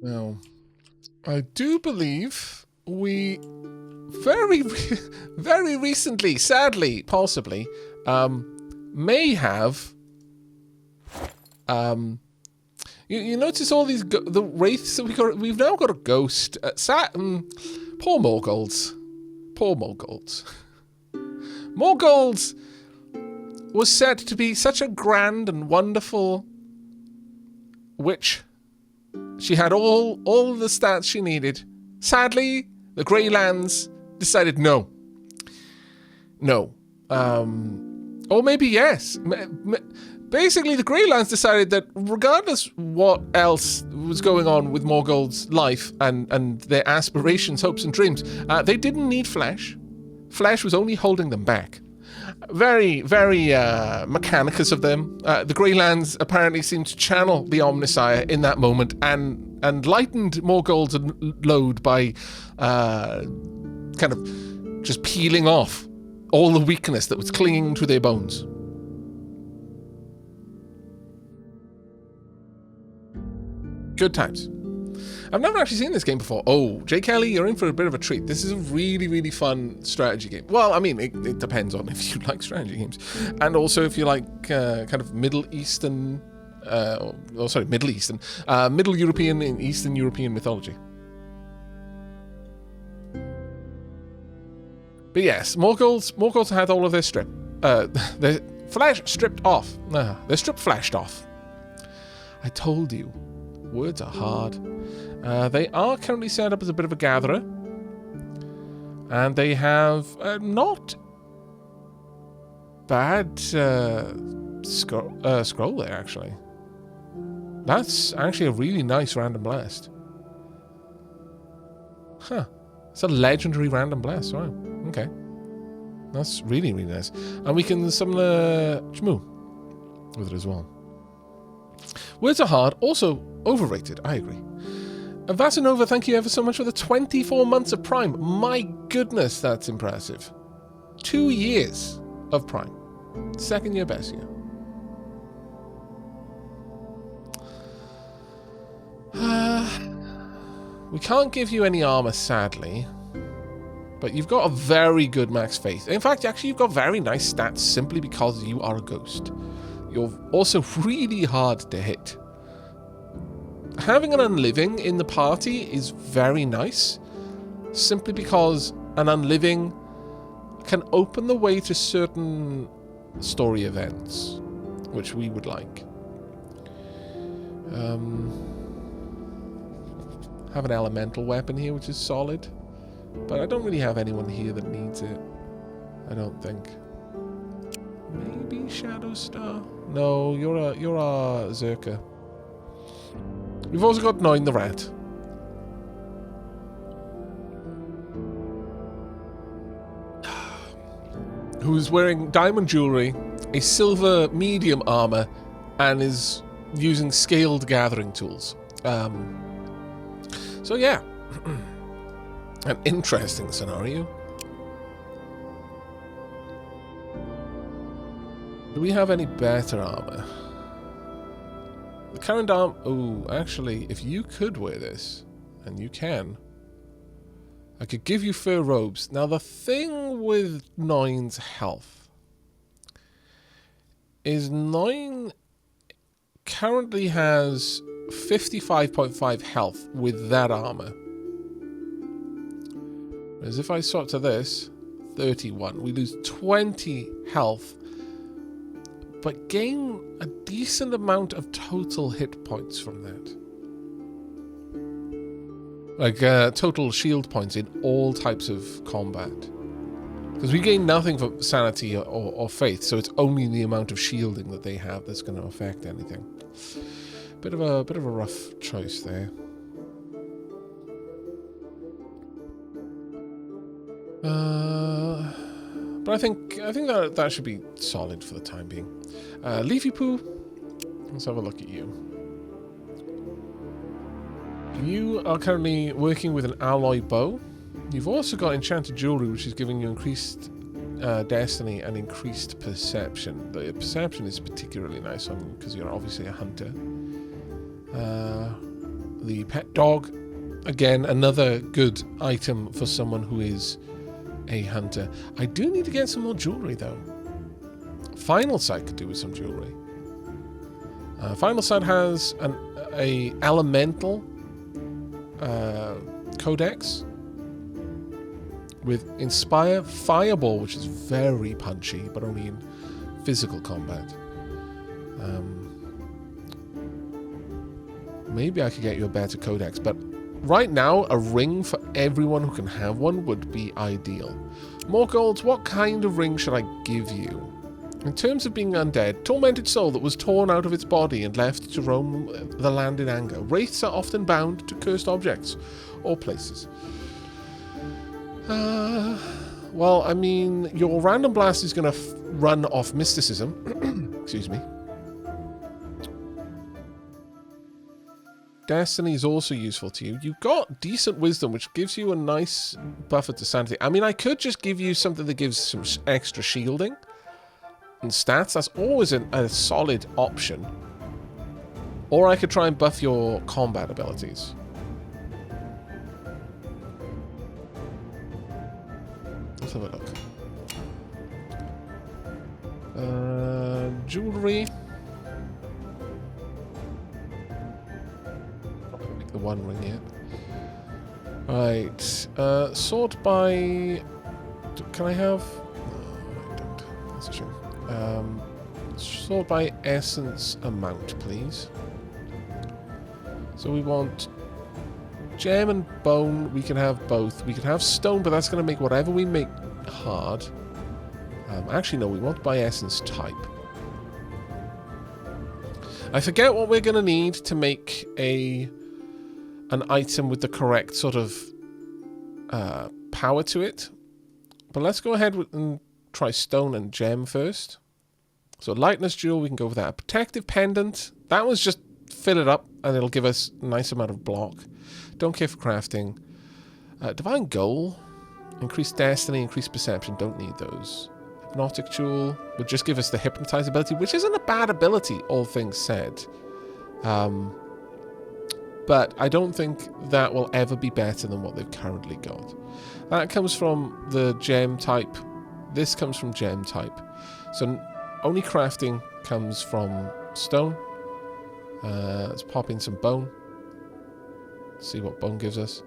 Now, I do believe we very, very recently, sadly, possibly, may have. You notice all these the wraiths that we got. We've now got a ghost. Poor Morgulds. Poor Morgulds. Morgulds was said to be such a grand and wonderful witch. She had all the stats she needed. Sadly, the Greylands decided no. No. Or maybe yes. Basically, the Greylands decided that regardless what else was going on with Morgold's life and their aspirations, hopes, and dreams, they didn't need flesh. Flesh was only holding them back. Very, very mechanicus of them. The Greylands apparently seemed to channel the Omnissiah in that moment and lightened Morgold's load by kind of just peeling off all the weakness that was clinging to their bones. Good times. I've never actually seen this game before. Oh, J. Kelly, you're in for a bit of a treat. This is a really, really fun strategy game. Well, I mean, it depends on if you like strategy games. And also if you like kind of Middle Eastern... Middle Eastern. Middle European and Eastern European mythology. But yes, Morgul's had all of their their flesh stripped off. They're flashed off. I told you. Words are hard. They are currently set up as a bit of a gatherer. And they have not bad scroll there, actually. That's actually a really nice random blast. Huh. It's a legendary random blast. Wow. Okay. That's really, really nice. And we can summon a Shmoo with it as well. Words are hard. Also overrated. I agree. Vasanova, thank you ever so much for the 24 months of Prime. My goodness, that's impressive. 2 years of Prime. Second year, best year. We can't give you any armor, sadly. But you've got a very good max faith. In fact, actually, you've got very nice stats simply because you are a ghost. You're also really hard to hit. Having an unliving in the party is very nice, simply because an unliving can open the way to certain story events, which we would like. Have an elemental weapon here, which is solid, but I don't really have anyone here that needs it. I don't think. Maybe Shadow Star? No, you're a Zerker. We've also got Nine the Rat. Who's wearing diamond jewelry, a silver medium armor, and is using scaled gathering tools. So yeah. An interesting scenario. Do we have any better armor? The current arm... Oh, actually, if you could wear this, and you can, I could give you fur robes. Now, the thing with Nine's health is Nine currently has 55.5 health with that armor. Whereas if I swap to this, 31. We lose 20 health, but gain a decent amount of total hit points from that. Like total shield points in all types of combat. Because we gain nothing from sanity or faith, so it's only the amount of shielding that they have that's going to affect anything. Bit of a rough choice there. But I think that should be solid for the time being. Leafy Poo, let's have a look at you. You are currently working with an alloy bow. You've also got enchanted jewelry, which is giving you increased destiny and increased perception. The perception is particularly nice on because you're obviously a hunter. the pet dog. Again, another good item for someone who is a hunter. I do need to get some more jewelry, though. Final Sight could do with some jewelry. Final Sight has a elemental codex with Inspire Fireball, which is very punchy, but only in physical combat. Maybe I could get you a better codex, but right now, a ring for everyone who can have one would be ideal. More golds, what kind of ring should I give you? In terms of being undead, tormented soul that was torn out of its body and left to roam the land in anger. Wraiths are often bound to cursed objects or places. Well, I mean, your random blast is going to run off mysticism. Excuse me. Destiny is also useful to you. You've got decent wisdom, which gives you a nice buffer to sanity. I mean, I could just give you something that gives some extra shielding and stats. That's always a solid option. Or I could try and buff your combat abilities. Let's have a look. Jewelry. The one ring yet. Right. Sort by... Can I have... No, I don't. That's a shame. Sort by essence amount, please. So we want gem and bone. We can have both. We can have stone, but that's going to make whatever we make hard. Actually, no, we want by essence type. I forget what we're going to need to make an item with the correct sort of power to it. But let's go ahead and try stone and gem first. So lightness jewel, we can go with that. A protective pendant, that one's just fill it up and it'll give us a nice amount of block. Don't care for crafting. Divine goal, increased destiny, increased perception, don't need those. Hypnotic jewel would just give us the hypnotize ability, which isn't a bad ability, all things said. But I don't think that will ever be better than what they've currently got. That comes from the gem type. This comes from gem type. So only crafting comes from stone. Let's pop in some bone. See what bone gives us.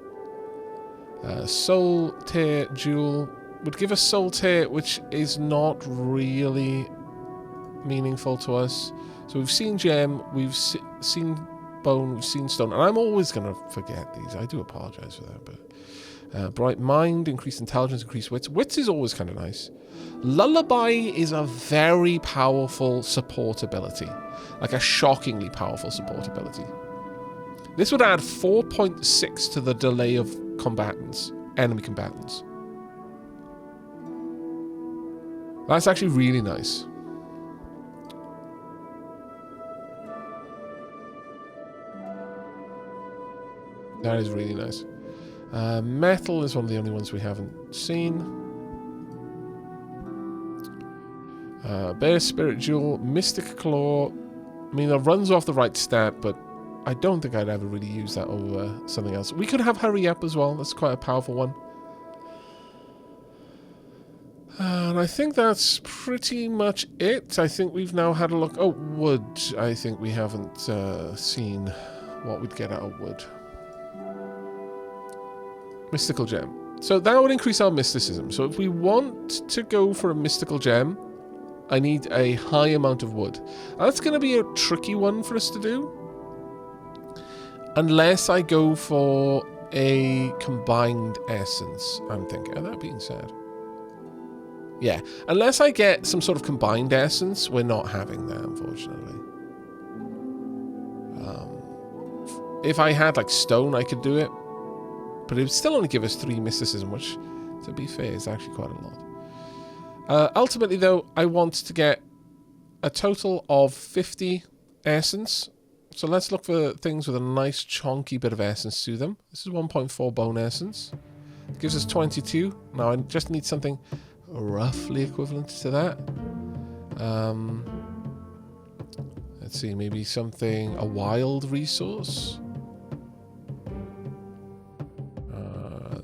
Soul tear jewel would give us soul tear, which is not really meaningful to us. So we've seen gem, we've seen bone, we've seen stone, and I'm always going to forget these. I do apologize for that, but bright mind, increased intelligence, increased wits. Wits is always kind of nice. Lullaby is a very powerful support ability, like a shockingly powerful support ability. This would add 4.6 to the delay of combatants, enemy combatants. That's actually really nice. That is really nice. Metal is one of the only ones we haven't seen. Bear Spirit Jewel, Mystic Claw. I mean, it runs off the right stat, but I don't think I'd ever really use that over something else. We could have Hurry Up as well. That's quite a powerful one. And I think that's pretty much it. I think we've now had a look. Oh, wood. I think we haven't seen what we'd get out of wood. Mystical gem. So that would increase our mysticism. So if we want to go for a mystical gem, I need a high amount of wood. That's going to be a tricky one for us to do. Unless I go for a combined essence, I'm thinking. That being said. Yeah, unless I get some sort of combined essence, we're not having that, unfortunately. If I had, like, stone, I could do it. But it would still only give us 3 mysticism, which, to be fair, is actually quite a lot. Ultimately, though, I want to get a total of 50 essence. So let's look for things with a nice chunky bit of essence to them. This is 1.4 bone essence. It gives us 22. Now I just need something roughly equivalent to that. Let's see, maybe something, a wild resource.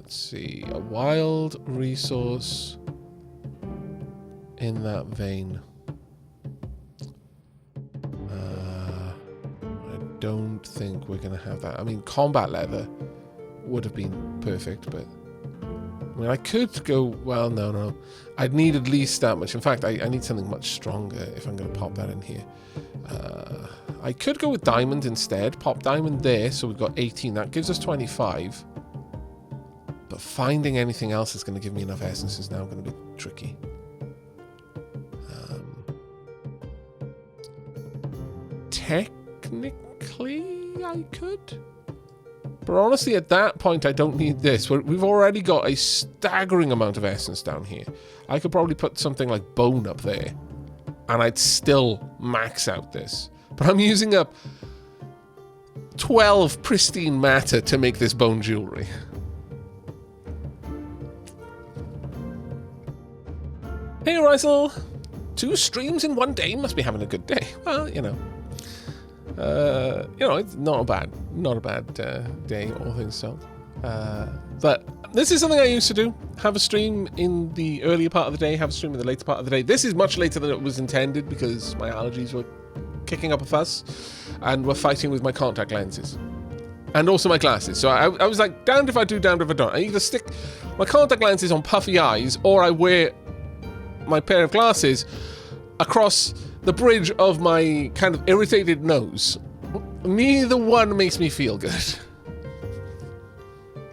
Let's see. A wild resource in that vein. I don't think we're going to have that. I mean, combat leather would have been perfect, but... I mean, I could go... Well, no. I'd need at least that much. In fact, I need something much stronger if I'm going to pop that in here. I could go with diamond instead. Pop diamond there, so we've got 18. That gives us 25. But finding anything else that's going to give me enough essence is now going to be tricky. Technically, I could. But honestly, at that point, I don't need this. We've already got a staggering amount of essence down here. I could probably put something like bone up there, and I'd still max out this. But I'm using up 12 pristine matter to make this bone jewelry. Hey, Rysel! 2 streams in one day, must be having a good day. Well, you know, it's not a bad day, all things told. But this is something I used to do. Have a stream in the earlier part of the day, have a stream in the later part of the day. This is much later than it was intended because my allergies were kicking up a fuss and were fighting with my contact lenses. And also my glasses. So I was like, damned if I do, damned if I don't. I either stick my contact lenses on puffy eyes or I wear my pair of glasses across the bridge of my kind of irritated nose. Neither one makes me feel good.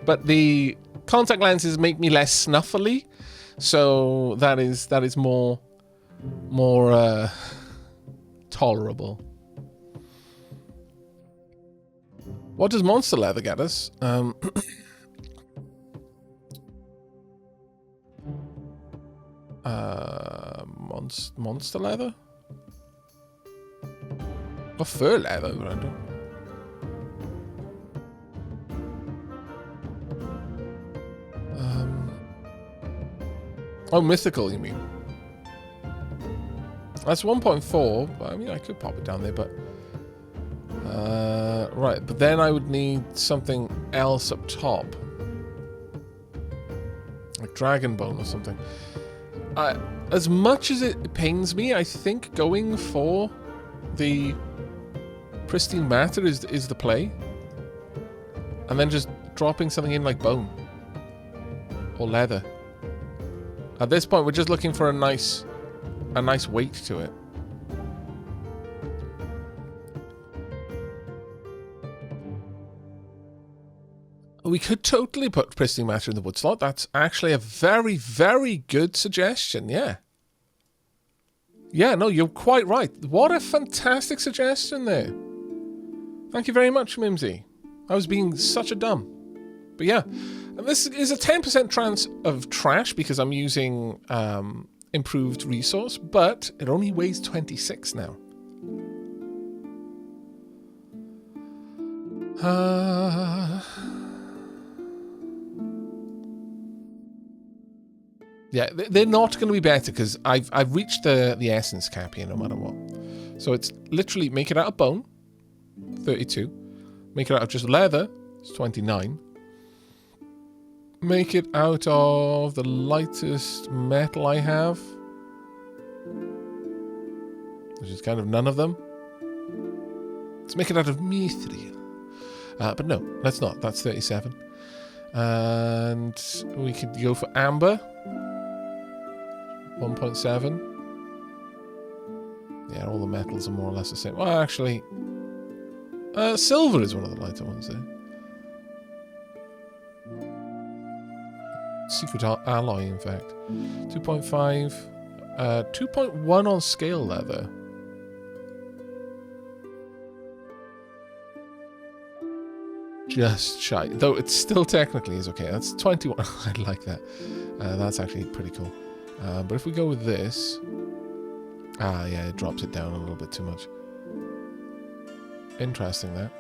But the contact lenses make me less snuffly, so that is more tolerable. What does monster leather get us? Monster leather? Or fur leather, random. Oh, mythical, you mean? That's 1.4. I mean, I could pop it down there, but... right, but then I would need something else up top. Like dragon bone or something. As much as it pains me, I think going for the pristine matter is the play. And then just dropping something in like bone. Or leather. At this point, we're just looking for a nice weight to it. We could totally put pristine matter in the wood slot. That's actually a very, very good suggestion, yeah. Yeah, no, you're quite right. What a fantastic suggestion there. Thank you very much, Mimsy. I was being such a dumb. But yeah, and this is a 10% chance of trash because I'm using improved resource, but it only weighs 26 now. Yeah, they're not going to be better because I've reached the essence cap here no matter what. So it's literally make it out of bone, 32. Make it out of just leather, it's 29. Make it out of the lightest metal I have, which is kind of none of them. Let's make it out of mithril. But no, let's not. That's 37. And we could go for amber. 1.7. Yeah, all the metals are more or less the same. Well, actually, silver is one of the lighter ones there. Secret alloy, in fact. 2.5. 2.1 on scale leather. Just shy. Though it still technically is okay. That's 21. I like that. That's actually pretty cool. But if we go with this... yeah, it drops it down a little bit too much. Interesting, that.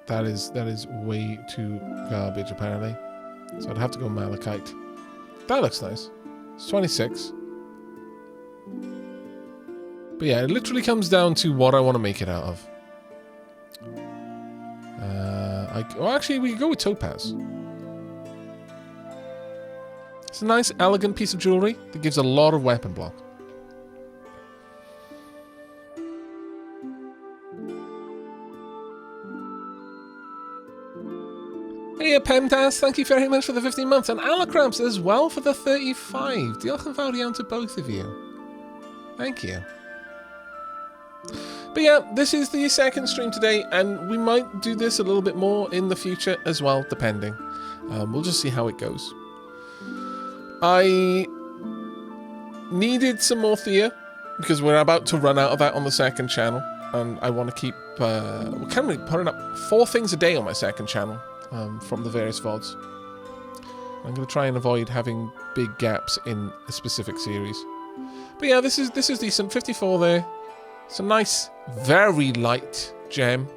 That is way too garbage, apparently. So I'd have to go malachite. That looks nice. It's 26. But yeah, it literally comes down to what I want to make it out of. Well, actually, we could go with topaz. It's a nice, elegant piece of jewellery that gives a lot of weapon block. Hey, Pemtas, thank you very much for the 15 months. And Alacramps as well for the 35. Diolch yn fawr iawn to both of you. Thank you. But yeah, this is the second stream today, and we might do this a little bit more in the future as well, depending. We'll just see how it goes. I needed some more Thea, because we're about to run out of that on the second channel, and I want to keep... we're currently putting up 4 things a day on my second channel. From the various VODs. I'm going to try and avoid having big gaps in a specific series. But yeah, this is decent. 54 there. It's a nice, very light gem.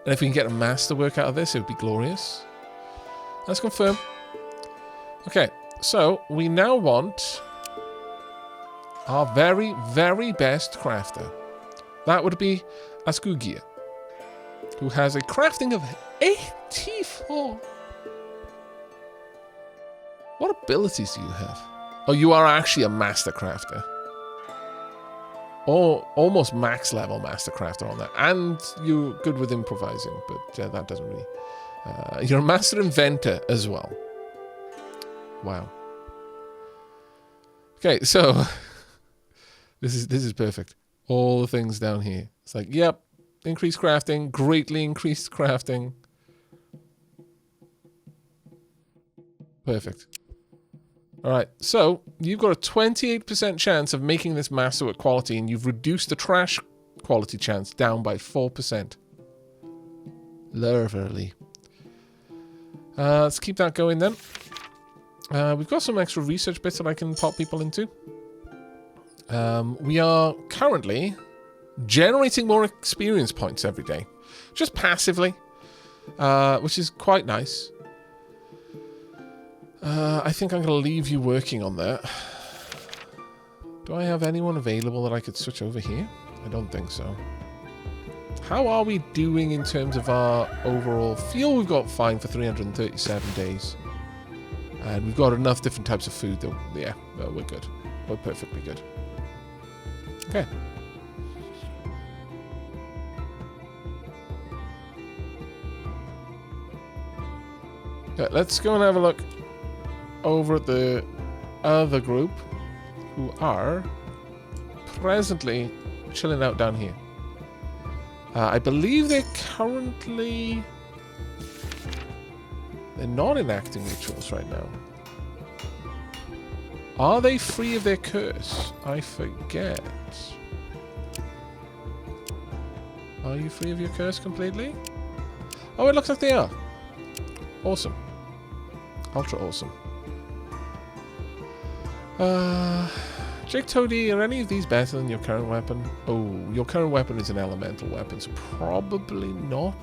And if we can get a masterwork out of this, it would be glorious. Let's confirm. Okay, so we now want our very, very best crafter. That would be Askugia, who has a crafting of 84. What abilities do you have? Oh, you are actually a master crafter. Or almost max level master crafter on that. And you're good with improvising, but that doesn't really... you're a master inventor as well. Wow. Okay, so... this is perfect. All the things down here. It's like, yep. Increased crafting, greatly increased crafting. Perfect. Alright, so you've got a 28% chance of making this masterwork quality, and you've reduced the trash quality chance down by 4%. Lovely. Let's keep that going then. We've got some extra research bits that I can pop people into. We are currently... generating more experience points every day. Just passively. Which is quite nice. I think I'm going to leave you working on that. Do I have anyone available that I could switch over here? I don't think so. How are we doing in terms of our overall fuel? We've got fine for 337 days. And we've got enough different types of food that, yeah, we're good. We're perfectly good. Okay. Okay, let's go and have a look over at the other group who are presently chilling out down here. I believe they're currently... they're not enacting rituals right now. Are they free of their curse? I forget. Are you free of your curse completely? Oh, it looks like they are. Awesome. Ultra awesome. Jake Toady, are any of these better than your current weapon? Oh, your current weapon is an elemental weapon, so probably not.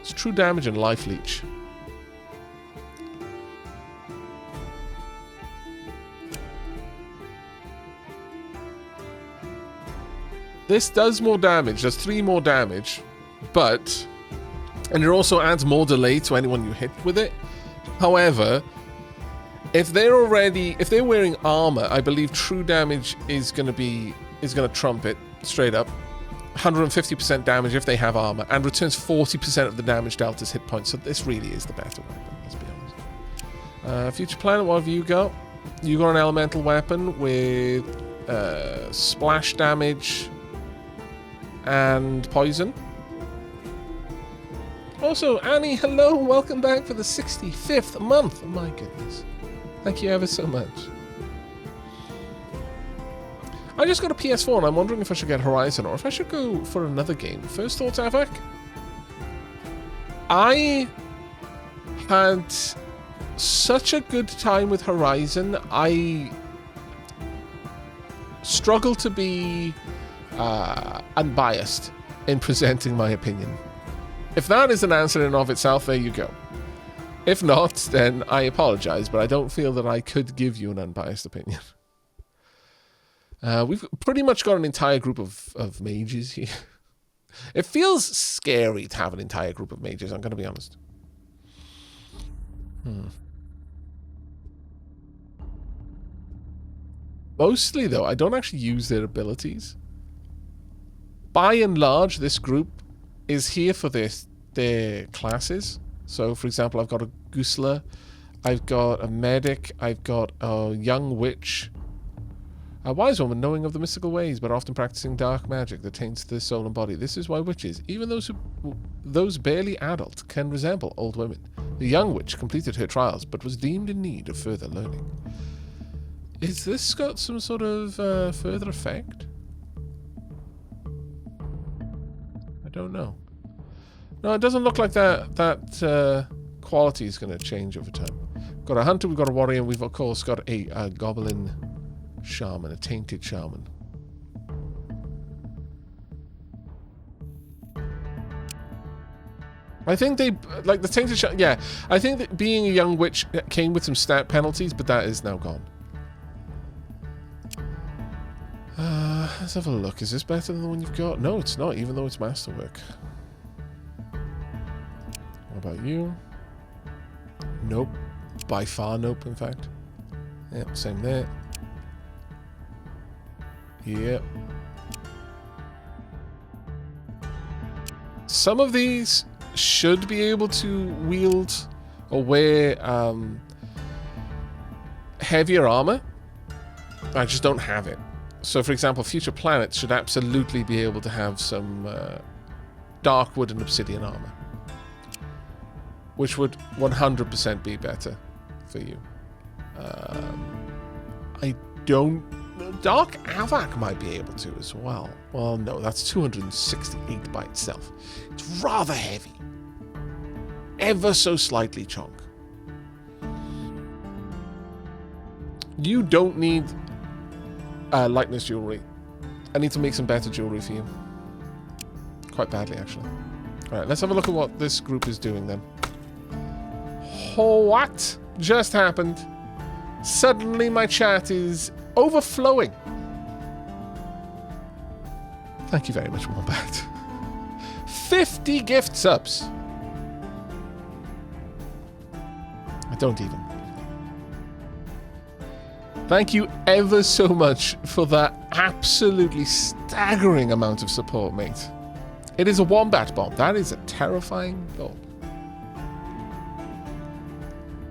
It's true damage and life leech. This does more damage, does 3 more damage, but... and it also adds more delay to anyone you hit with it. However, if they're wearing armor, I believe true damage is gonna trump it straight up. 150% damage if they have armor, and returns 40% of the damage dealt as hit points. So this really is the better weapon, let's be honest. Future Planet, what have you got? You got an elemental weapon with splash damage and poison. Also, Annie, hello, welcome back for the 65th month. Oh my goodness. Thank you ever so much. I just got a PS4 and I'm wondering if I should get Horizon or if I should go for another game. First thoughts, Aavak? I had such a good time with Horizon. I struggle to be unbiased in presenting my opinion. If that is an answer in and of itself, there you go. If not, then I apologize, but I don't feel that I could give you an unbiased opinion. We've pretty much got an entire group of mages here. It feels scary to have an entire group of mages, I'm going to be honest. Mostly, though, I don't actually use their abilities. By and large, this group is here for their classes. So, for example, I've got a Gusler, I've got a medic, I've got a young witch, a wise woman knowing of the mystical ways, but often practicing dark magic that taints the soul and body. This is why witches, even those barely adult, can resemble old women. The young witch completed her trials, but was deemed in need of further learning. Is this got some sort of further effect? I don't know. No, it doesn't look like that quality is going to change over time. We've got a hunter, we've got a warrior, and we've of course got a goblin shaman, a tainted shaman. I think they, like the tainted shaman, yeah, I think that being a young witch came with some stat penalties, but that is now gone. Let's have a look. Is this better than the one you've got? No, it's not, even though it's masterwork. What about you? Nope. By far nope, in fact. Yep, same there. Yep. Some of these should be able to wield or wear heavier armor. I just don't have it. So, for example, future planets should absolutely be able to have some dark wood and obsidian armor, which would 100% be better for you. I don't... Dark Aavak might be able to as well. Well, no, that's 268 by itself. It's rather heavy. Ever so slightly chunk. You don't need lightness jewelry. I need to make some better jewelry for you. Quite badly, actually. Alright, let's have a look at what this group is doing then. What just happened? Suddenly my chat is overflowing. Thank you very much, Wombat. 50 gift subs. I don't even. Thank you ever so much for that absolutely staggering amount of support, mate. It is a wombat bomb. That is a terrifying thought.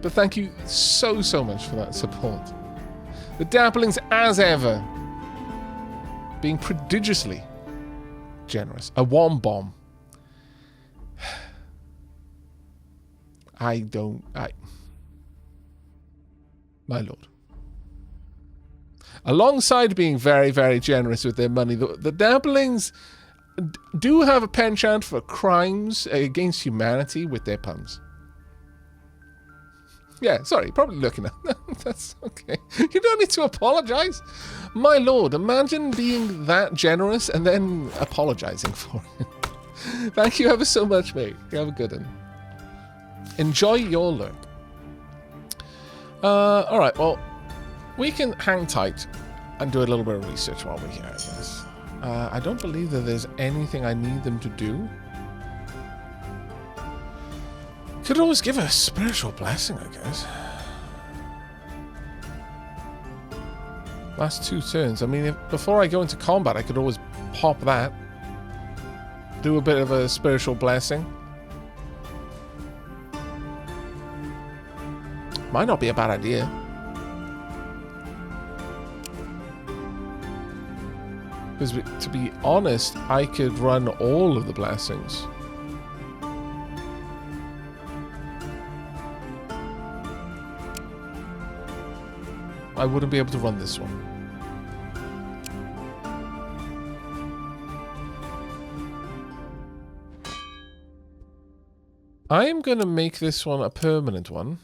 But thank you so much for that support. The Dapplings, as ever, being prodigiously generous. A womb bomb. My lord. Alongside being very generous with their money, the Dapplings do have a penchant for crimes against humanity with their puns. Yeah, sorry, probably looking at that's okay. You don't need to apologize. My lord, imagine being that generous and then apologizing for it. Thank you ever so much, mate. You have a good one. Enjoy your lurk. Alright, well, we can hang tight and do a little bit of research while we're here, I guess. I don't believe that there's anything I need them to do. Could always give a spiritual blessing, I guess. Last 2 turns. I mean, before I go into combat, I could always pop that. Do a bit of a spiritual blessing. Might not be a bad idea. Because, to be honest, I could run all of the blessings. I wouldn't be able to run this one. I am going to make this one a permanent one.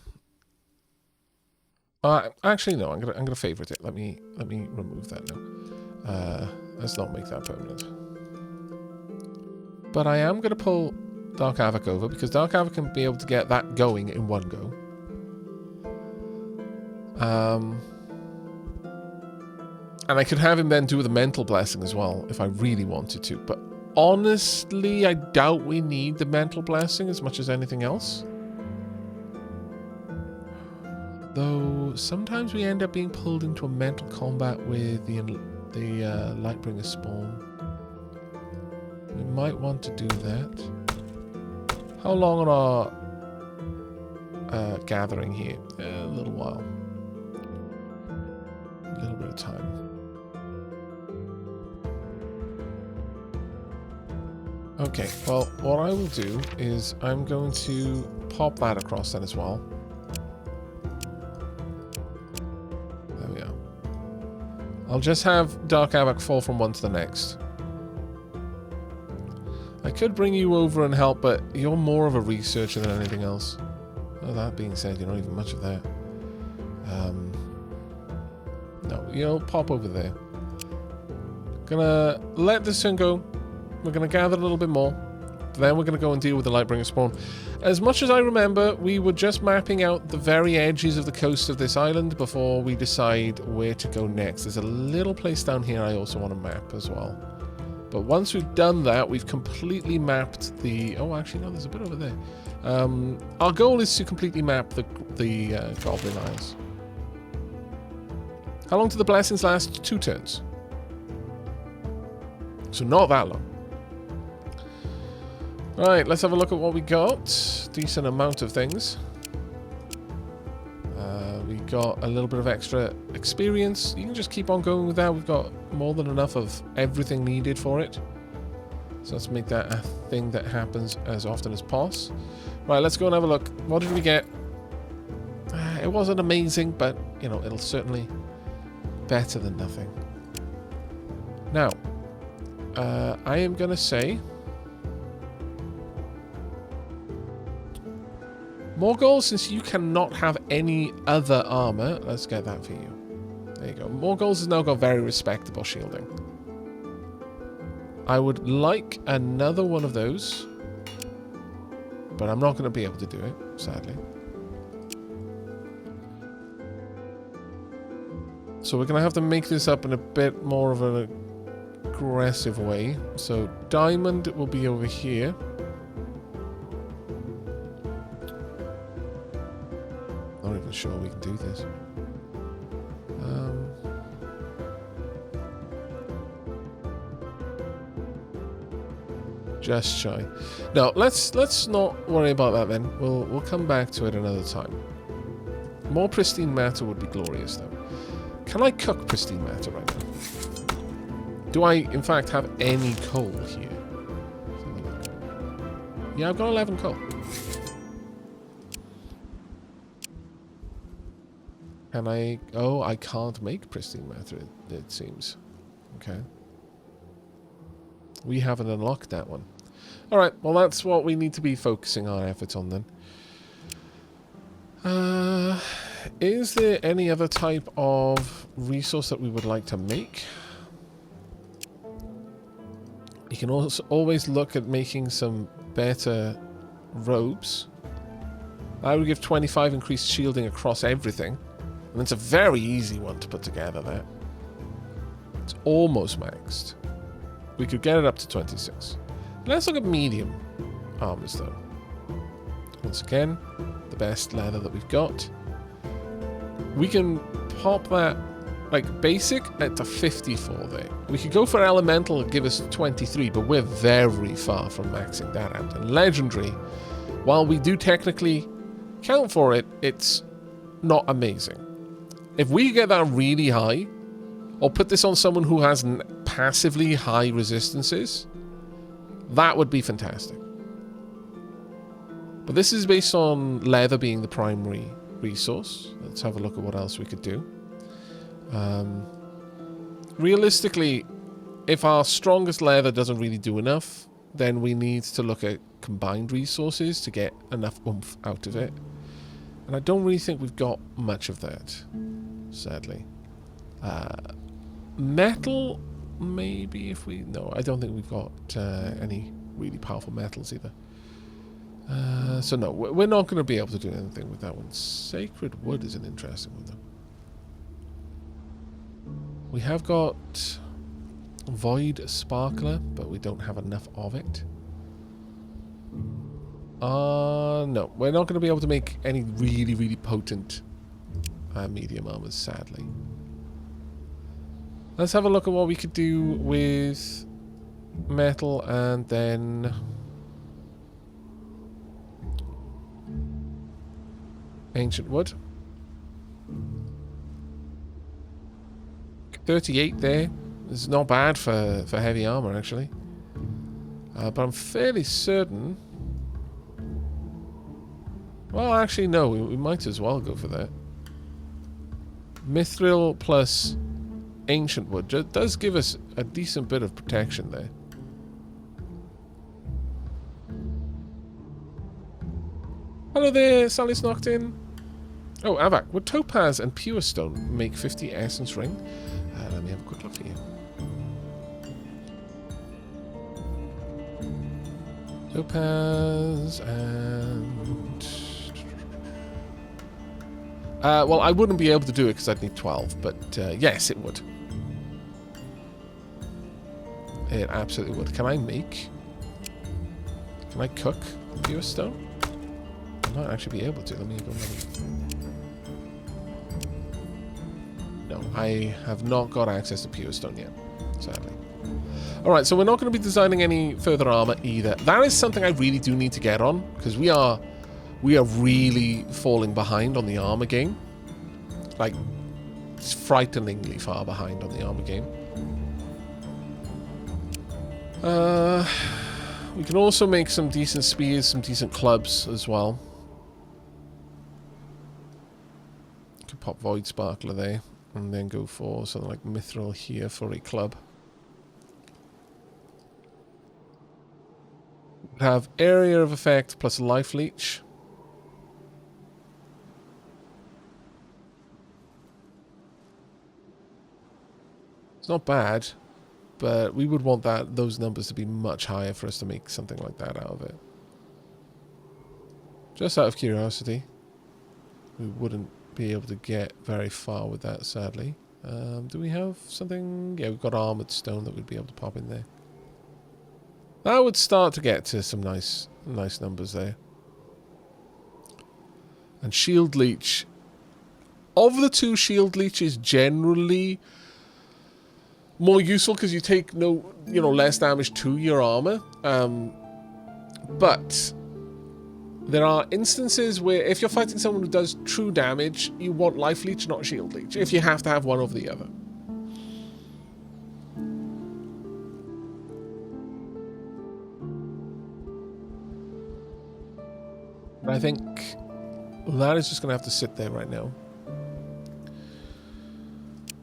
Actually, no. I'm gonna favorite it. Let me remove that now. Let's not make that permanent. But I am gonna pull Dark Aavak over because Dark Aavak can be able to get that going in one go. And I could have him then do the mental blessing as well if I really wanted to. But honestly, I doubt we need the mental blessing as much as anything else. Though sometimes we end up being pulled into a mental combat with the Lightbringer spawn. We might want to do that. How long on our gathering here? A little while. A little bit of time. Okay, well, what I will do is I'm going to pop that across then as well. There we are. I'll just have Dark Aavak fall from one to the next. I could bring you over and help, but you're more of a researcher than anything else. Well, that being said, you're not even much of that. No, you'll pop over there. Gonna let this turn go. We're going to gather a little bit more. Then we're going to go and deal with the Lightbringer spawn. As much as I remember, we were just mapping out the very edges of the coast of this island before we decide where to go next. There's a little place down here I also want to map as well. But once we've done that, we've completely mapped the... Oh, actually, no, there's a bit over there. Our goal is to completely map the Goblin Isles. How long do the blessings last? 2 turns. So not that long. Right, let's have a look at what we got. Decent amount of things. We got a little bit of extra experience. You can just keep on going with that. We've got more than enough of everything needed for it. So let's make that a thing that happens as often as possible. Right, let's go and have a look. What did we get? It wasn't amazing, but, you know, it'll certainly better than nothing. Now, I am going to say... More goals, since you cannot have any other armor. Let's get that for you. There you go. More goals has now got very respectable shielding. I would like another one of those. But I'm not going to be able to do it, sadly. So we're going to have to make this up in a bit more of an aggressive way. So diamond will be over here. Not even sure we can do this. Just shy. No, let's not worry about that then. We'll come back to it another time. More pristine matter would be glorious though. Can I cook pristine matter right now? Do I in fact have any coal here? Yeah, I've got 11 coal. Can I... Oh, I can't make pristine matter, it seems. Okay. We haven't unlocked that one. Alright, well that's what we need to be focusing our efforts on then. Is there any other type of resource that we would like to make? You can also always look at making some better robes. I would give 25 increased shielding across everything. And it's a very easy one to put together there. It's almost maxed. We could get it up to 26. Let's look at medium armors though. Once again, the best leather that we've got. We can pop that like basic at to 54 there. We could go for elemental and give us 23, but we're very far from maxing that out. And legendary, while we do technically count for it, it's not amazing. If we get that really high, or put this on someone who has passively high resistances, that would be fantastic. But this is based on leather being the primary resource. Let's have a look at what else we could do. Realistically, if our strongest leather doesn't really do enough, then we need to look at combined resources to get enough oomph out of it. And I don't really think we've got much of that, sadly. Metal, maybe if we... No, I don't think we've got any really powerful metals either. So no, we're not going to be able to do anything with that one. Sacred wood is an interesting one though. We have got Void Sparkler, but we don't have enough of it. No. We're not going to be able to make any really, really potent medium armors, sadly. Let's have a look at what we could do with metal and then... ancient wood. 38 there. It's not bad for heavy armor, actually. But I'm fairly certain... well, actually, no. We might as well go for that. Mithril plus ancient wood does give us a decent bit of protection there. Hello there, Sally's knocked in. Oh, Aavak, would topaz and pure stone make 50 essence ring? Let me have a quick look for you. Topaz and... well, I wouldn't be able to do it because I'd need 12, but yes, it would. It absolutely would. Can I make... can I cook pure stone? I might actually be able to. Let me go. No, I have not got access to pure stone yet, sadly. Alright, so we're not going to be designing any further armor either. That is something I really do need to get on, because we are really falling behind on the armor game. Like, it's frighteningly far behind on the armor game. We can also make some decent spears, some decent clubs as well. Could pop Void Sparkler there, and then go for something like Mithril here for a club. Have area of effect plus life leech. It's not bad, but we would want those numbers to be much higher for us to make something like that out of it. Just out of curiosity, we wouldn't be able to get very far with that, sadly. Do we have something? Yeah, we've got armored stone that we'd be able to pop in there. That would start to get to some nice numbers there. And shield leech. Of the two, shield leech is generally more useful because you take less damage to your armor. But there are instances where if you're fighting someone who does true damage, you want life leech, not shield leech. If you have to have one over the other. But I think that is just going to have to sit there right now.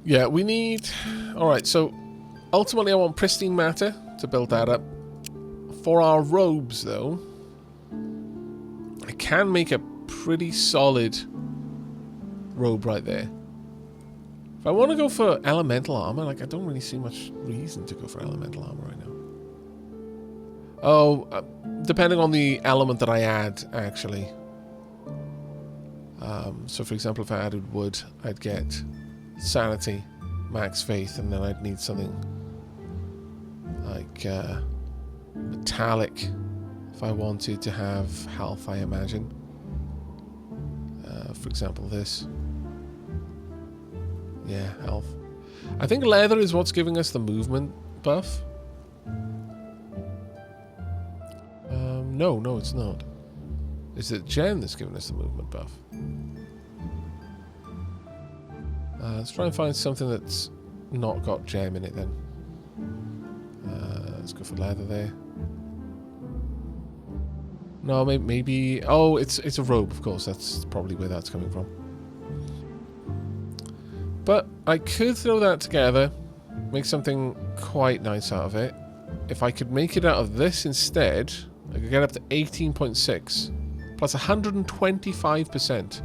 Yeah, we need... Alright, so ultimately I want pristine matter to build that up. For our robes, though, I can make a pretty solid robe right there. If I want to go for elemental armor, like, I don't really see much reason to go for elemental armor right now. Oh, depending on the element that I add, actually. So, for example, if I added wood, I'd get sanity, max faith, and then I'd need something like metallic if I wanted to have health, I imagine. For example, this. Yeah, health. I think leather is what's giving us the movement buff. No, it's not. It's the gem that's giving us the movement buff. Let's try and find something that's not got gem in it then. Let's go for leather there. No, maybe... Oh, it's a robe, of course. That's probably where that's coming from. But I could throw that together, make something quite nice out of it. If I could make it out of this instead, I could get up to 18.6 plus 125%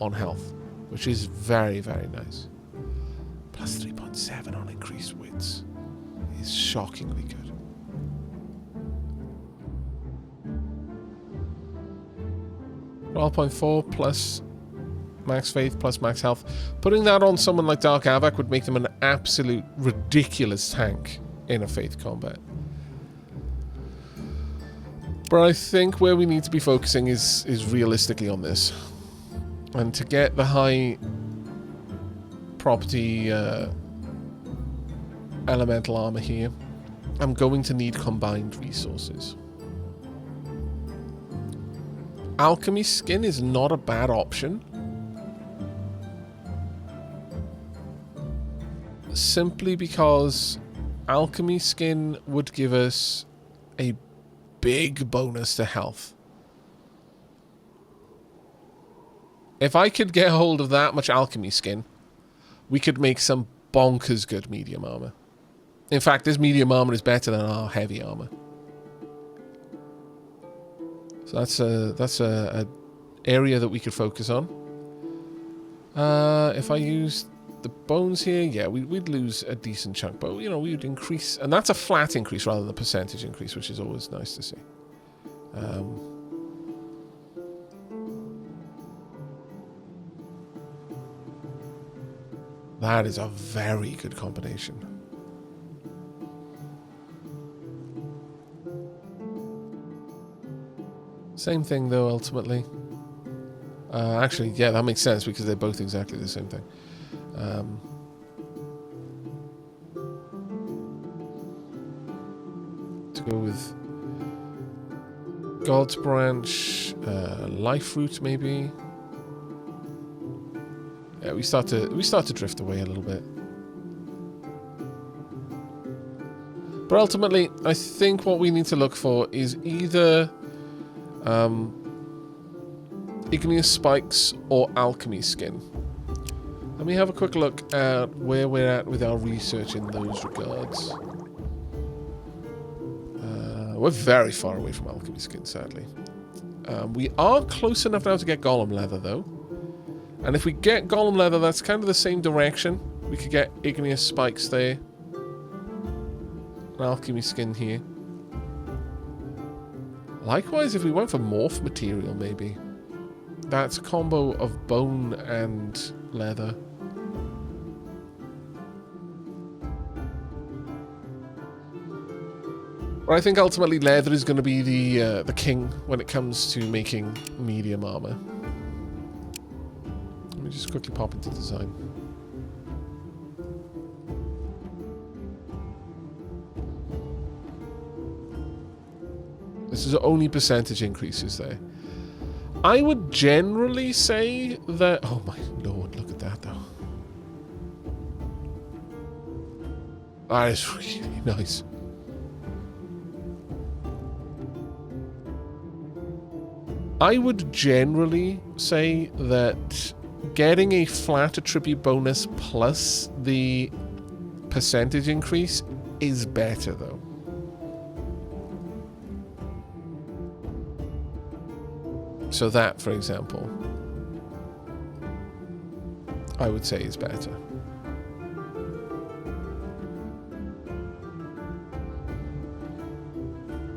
on health, which is very, very nice. Plus 3.7 on increased wits is shockingly good. .4 plus max faith plus max health. Putting that on someone like Dark Aavak would make them an absolute ridiculous tank. interfaith combat. But I think where we need to be focusing is realistically on this. And to get the high property elemental armor here, I'm going to need combined resources. Alchemy skin is not a bad option. Simply because alchemy skin would give us a big bonus to health. If I could get hold of that much alchemy skin, we could make some bonkers good medium armor. In fact, this medium armor is better than our heavy armor. So that's a area that we could focus on. If I used the bones here, yeah, we'd lose a decent chunk, but you know, we'd increase, and that's a flat increase rather than a percentage increase, which is always nice to see. That is a very good combination. Same thing though, ultimately. Actually, yeah, that makes sense because they're both exactly the same thing. To go with God's Branch, Life Root maybe. Yeah, we start to drift away a little bit. But ultimately, I think what we need to look for is either igneous spikes or alchemy skin. Let me have a quick look at where we're at with our research in those regards. We're very far away from alchemy skin, sadly. We are close enough now to get golem leather, though. And if we get golem leather, that's kind of the same direction. We could get igneous spikes there. An alchemy skin here. Likewise, if we went for morph material, maybe. That's a combo of bone and leather. But I think ultimately leather is going to be the king when it comes to making medium armor. Let me just quickly pop into design. This is only percentage increases there. I would generally say that... Oh my lord, look at that though. That is really nice. I would generally say that getting a flat attribute bonus plus the percentage increase is better though. So that, for example, I would say is better.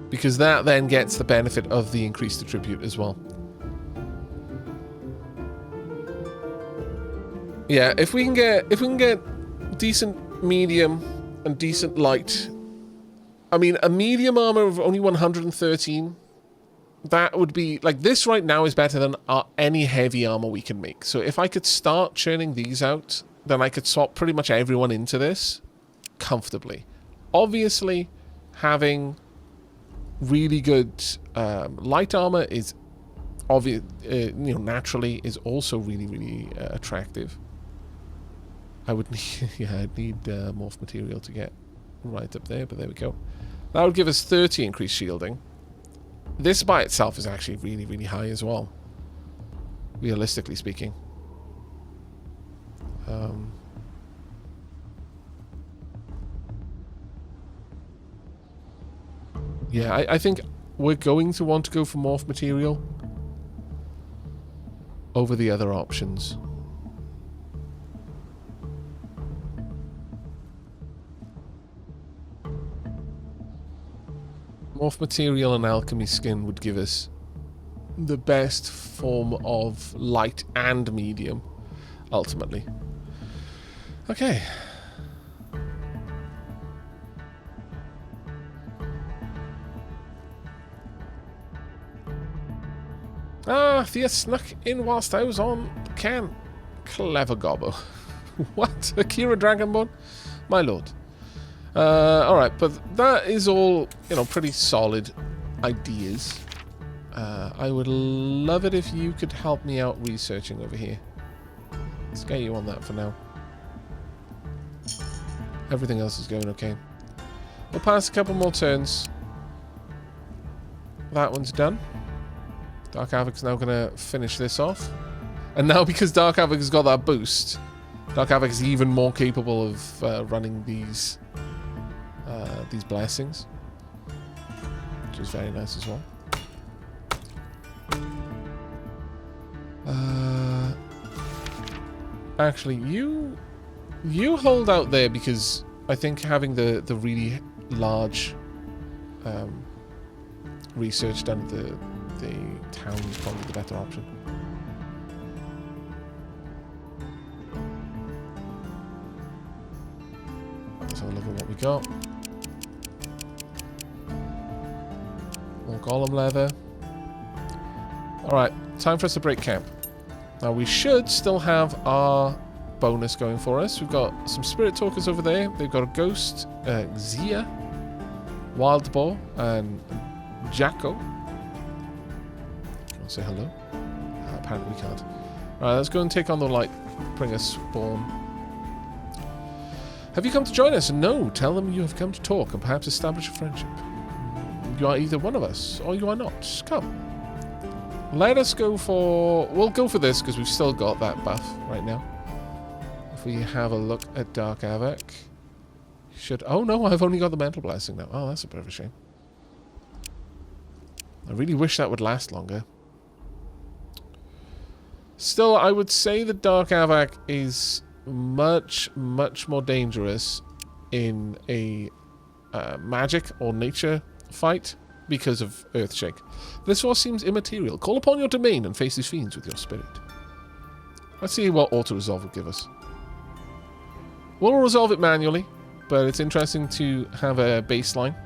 Because that then gets the benefit of the increased attribute as well. Yeah, if we can get decent medium and decent light. I mean, a medium armor of only 113. That would be, like, this right now is better than any heavy armor we can make. So if I could start churning these out, then I could swap pretty much everyone into this comfortably. Obviously, having really good light armor is obvious, naturally is also really, really attractive. I would need, yeah, I'd need morph material to get right up there, but there we go. That would give us 30 increased shielding. This by itself is actually really, really high as well, realistically speaking. Yeah, I think we're going to want to go for morph material over the other options. Morph material and alchemy skin would give us the best form of light and medium, ultimately. Okay. Ah, Thea snuck in whilst I was on can. Clever gobbo. What? Akira Dragonborn? My lord. Alright, but that is all, you know, pretty solid ideas. I would love it if you could help me out researching over here. Let's get you on that for now. Everything else is going okay. We'll pass a couple more turns. That one's done. Dark Aavak's now going to finish this off. And now because Dark Aavak has got that boost, Dark Aavak is even more capable of running these blessings. Which is very nice as well. Actually, you hold out there because I think having the really large research done at the town is probably the better option. Let's have a look at what we got. More golem leather. Alright, time for us to break camp. Now we should still have our bonus going for us. We've got some spirit talkers over there. They've got a ghost, Zia, wild boar, and Jacko. Can I say hello? Apparently we can't. Alright, let's go and take on the light. Bring us spawn. Have you come to join us? No, tell them you have come to talk and perhaps establish a friendship. You are either one of us or you are not. Come. Let us go for... We'll go for this because we've still got that buff right now. If we have a look at Dark Aavak. Should... Oh no, I've only got the mental blessing now. Oh, that's a bit of a shame. I really wish that would last longer. Still, I would say that Dark Aavak is much, much more dangerous in a magic or nature fight because of Earthshake. This war seems immaterial. Call upon your domain and face these fiends with your spirit. Let's see what auto-resolve will give us. We'll resolve it manually, but it's interesting to have a baseline.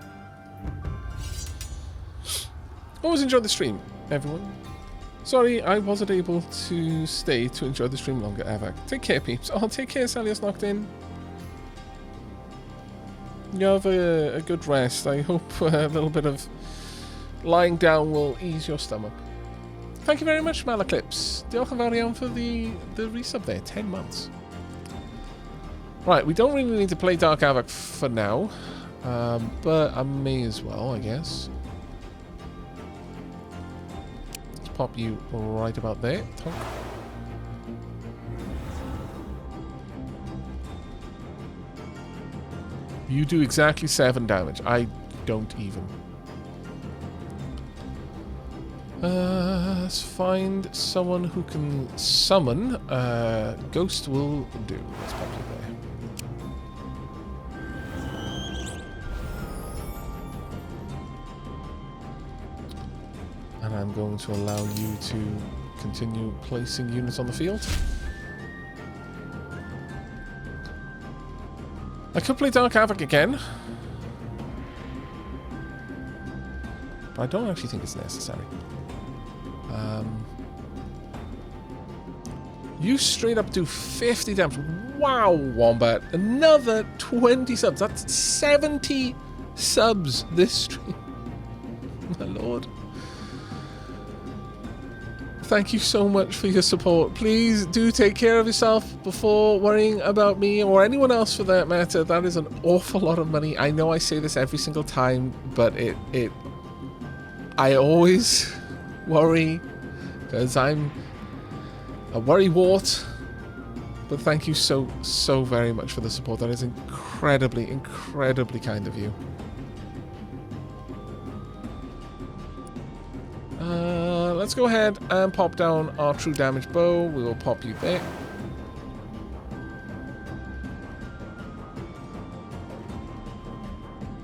Always enjoyed the stream, everyone. Sorry, I wasn't able to stay to enjoy the stream longer, Aavak. Take care, peeps. Oh, take care, Salius Knocked In. You have a good rest. I hope a little bit of lying down will ease your stomach. Thank you very much, Malaclips. Diolch yn fawr iawn for the resub there. 10 months. Right, we don't really need to play Dark Aavak for now. But I may as well, I guess. Let's pop you right about there. Tonk. You do exactly 7 damage. I don't even. Let's find someone who can summon. Ghost will do. Let's pop you there. And I'm going to allow you to continue placing units on the field. I could play Dark Aavak again. But I don't actually think it's necessary. You straight up do 50 damage. Wow, Wombat. Another 20 subs. That's 70 subs this stream. My lord. Thank you so much for your support. Please do take care of yourself before worrying about me or anyone else for that matter. That is an awful lot of money. I know I say this every single time, but I always worry because I'm a worrywart. But thank you so very much for the support. That is incredibly, incredibly kind of you. Let's go ahead and pop down our true damage bow. We will pop you there.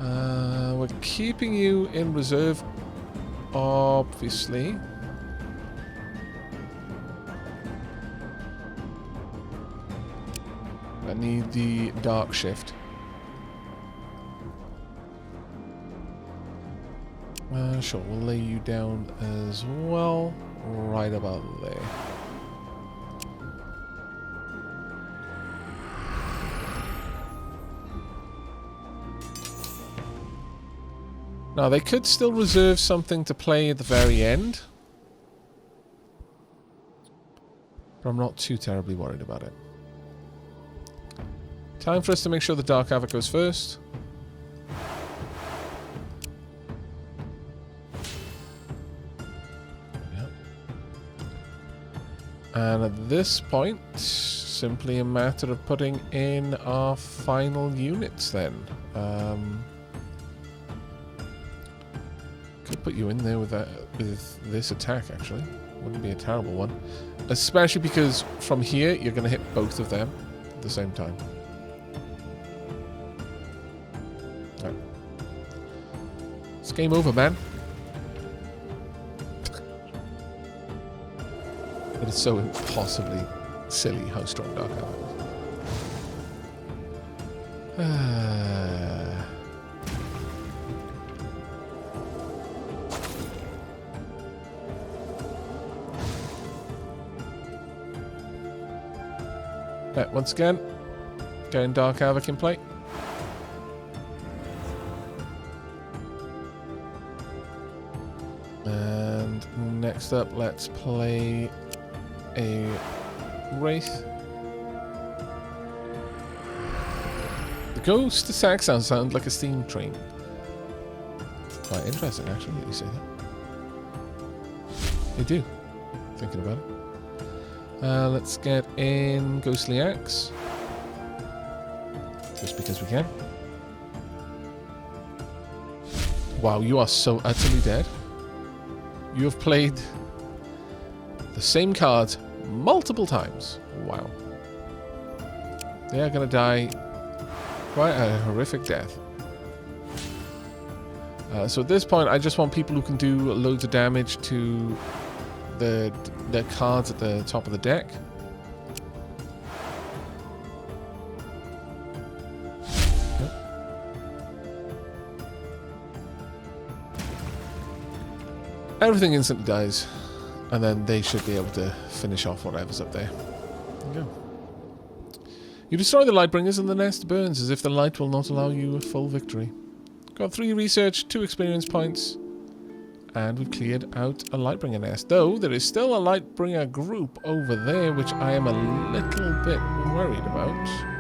We're keeping you in reserve, obviously. I need the dark shift. Sure, we'll lay you down as well. right about there. Now, they could still reserve something to play at the very end. But I'm not too terribly worried about it. Time for us to make sure the Dark Aavak goes first. Yep. And at this point, simply a matter of putting in our final units then. Could put you in there with that, with this attack, actually. Wouldn't be a terrible one. Especially because from here, you're going to hit both of them at the same time. Right. It's game over, man. It is so impossibly silly how strong Dark Aavak is. Right, once again, getting Dark Aavak in play. And next up, let's play a Wraith. The ghost attack sounds like a steam train. Quite interesting, actually, that you say that. They do, thinking about it. Let's get in Ghostly Axe. Just because we can. Wow, you are so utterly dead. You have played the same cards multiple times. Wow. They are going to die quite a horrific death. So at this point, I just want people who can do loads of damage to the cards at the top of the deck. Yep. Everything instantly dies, and then they should be able to finish off whatever's up there. There you go. You destroy the Lightbringers and the nest burns as if the light will not allow you a full victory. Got 3 research, 2 experience points. And we've cleared out a Lightbringer nest. Though, there is still a Lightbringer group over there, which I am a little bit worried about.